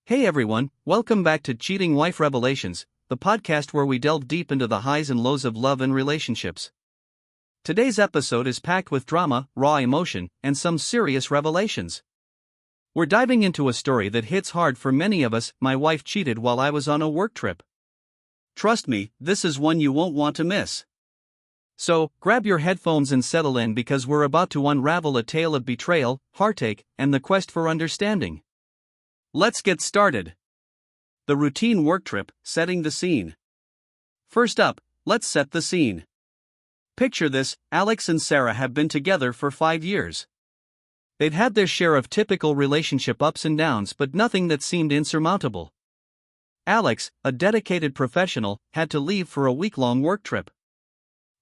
Hey everyone, welcome back to Cheating Wife Revelations, the podcast where we delve deep into the highs and lows of love and relationships. Today's episode is packed with drama, raw emotion, and some serious revelations. We're diving into a story that hits hard for many of us. My wife cheated while I was on a work trip. Trust me, this is one you won't want to miss. So, grab your headphones and settle in because we're about to unravel a tale of betrayal, heartache, and the quest for understanding. Let's get started. The routine work trip, setting the scene. First up, let's set the scene. Picture this: Alex and Sarah have been together for 5 years. They'd had their share of typical relationship ups and downs, but nothing that seemed insurmountable. Alex, a dedicated professional, had to leave for a week-long work trip.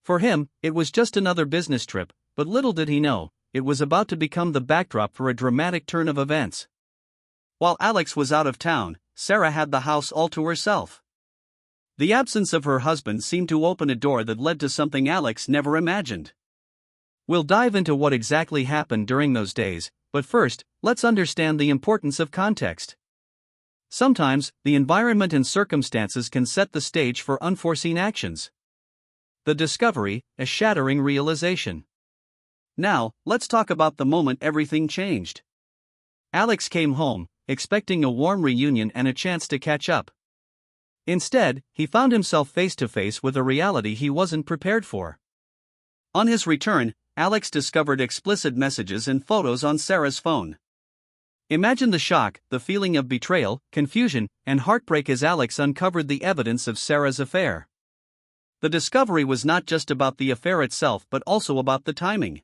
For him, it was just another business trip, but little did he know, it was about to become the backdrop for a dramatic turn of events. While Alex was out of town, Sarah had the house all to herself. The absence of her husband seemed to open a door that led to something Alex never imagined. We'll dive into what exactly happened during those days, but first, let's understand the importance of context. Sometimes, the environment and circumstances can set the stage for unforeseen actions. The discovery, a shattering realization. Now, let's talk about the moment everything changed. Alex came home, expecting a warm reunion and a chance to catch up. Instead, he found himself face to face with a reality he wasn't prepared for. On his return, Alex discovered explicit messages and photos on Sarah's phone. Imagine the shock, the feeling of betrayal, confusion, and heartbreak as Alex uncovered the evidence of Sarah's affair. The discovery was not just about the affair itself but also about the timing.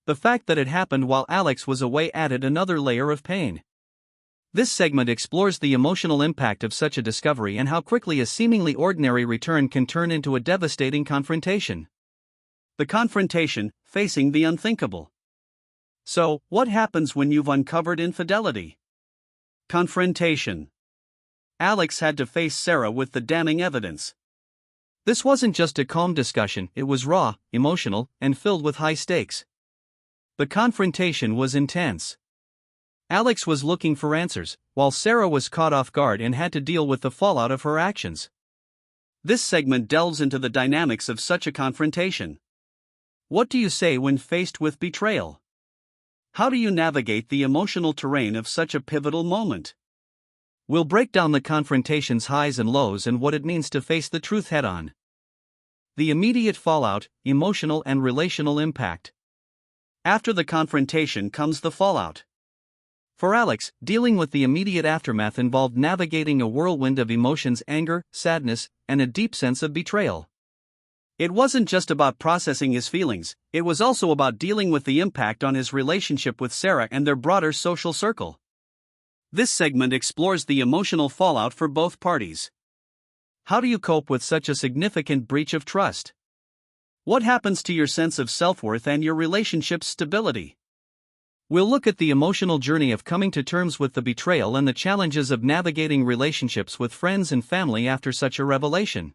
The fact that it happened while Alex was away added another layer of pain. This segment explores the emotional impact of such a discovery and how quickly a seemingly ordinary return can turn into a devastating confrontation. The confrontation, facing the unthinkable. So, what happens when you've uncovered infidelity? Confrontation. Alex had to face Sarah with the damning evidence. This wasn't just a calm discussion, it was raw, emotional, and filled with high stakes. The confrontation was intense. Alex was looking for answers, while Sarah was caught off guard and had to deal with the fallout of her actions. This segment delves into the dynamics of such a confrontation. What do you say when faced with betrayal? How do you navigate the emotional terrain of such a pivotal moment? We'll break down the confrontation's highs and lows and what it means to face the truth head-on. The immediate fallout, emotional and relational impact. After the confrontation comes the fallout. For Alex, dealing with the immediate aftermath involved navigating a whirlwind of emotions: anger, sadness, and a deep sense of betrayal. It wasn't just about processing his feelings, it was also about dealing with the impact on his relationship with Sarah and their broader social circle. This segment explores the emotional fallout for both parties. How do you cope with such a significant breach of trust? What happens to your sense of self-worth and your relationship's stability? We'll look at the emotional journey of coming to terms with the betrayal and the challenges of navigating relationships with friends and family after such a revelation.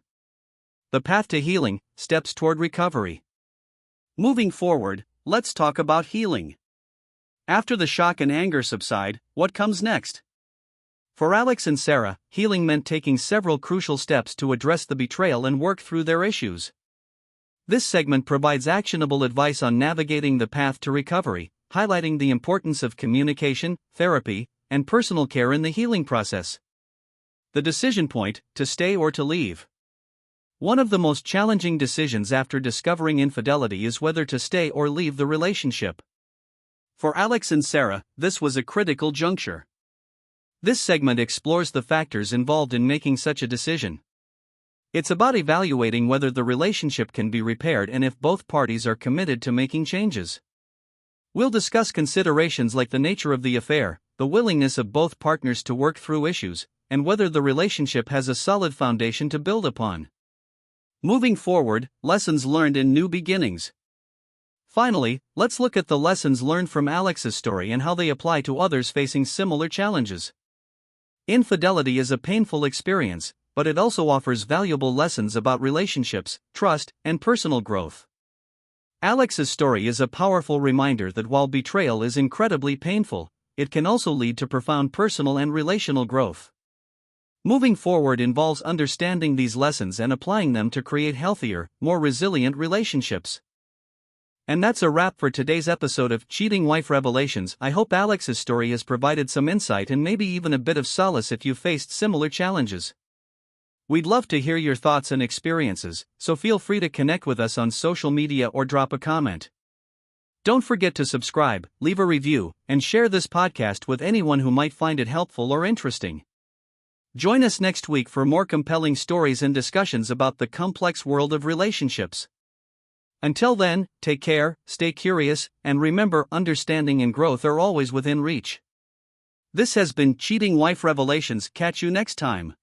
The path to healing, steps toward recovery. Moving forward, let's talk about healing. After the shock and anger subside, what comes next? For Alex and Sarah, healing meant taking several crucial steps to address the betrayal and work through their issues. This segment provides actionable advice on navigating the path to recovery, highlighting the importance of communication, therapy, and personal care in the healing process. The decision point: to stay or to leave. One of the most challenging decisions after discovering infidelity is whether to stay or leave the relationship. For Alex and Sarah, this was a critical juncture. This segment explores the factors involved in making such a decision. It's about evaluating whether the relationship can be repaired and if both parties are committed to making changes. We'll discuss considerations like the nature of the affair, the willingness of both partners to work through issues, and whether the relationship has a solid foundation to build upon. Moving forward, lessons learned in new beginnings. Finally, let's look at the lessons learned from Alex's story and how they apply to others facing similar challenges. Infidelity is a painful experience, but it also offers valuable lessons about relationships, trust, and personal growth. Alex's story is a powerful reminder that while betrayal is incredibly painful, it can also lead to profound personal and relational growth. Moving forward involves understanding these lessons and applying them to create healthier, more resilient relationships. And that's a wrap for today's episode of Cheating Wife Revelations. I hope Alex's story has provided some insight and maybe even a bit of solace if you faced similar challenges. We'd love to hear your thoughts and experiences, so feel free to connect with us on social media or drop a comment. Don't forget to subscribe, leave a review, and share this podcast with anyone who might find it helpful or interesting. Join us next week for more compelling stories and discussions about the complex world of relationships. Until then, take care, stay curious, and remember, understanding and growth are always within reach. This has been Cheating Wife Revelations. Catch you next time.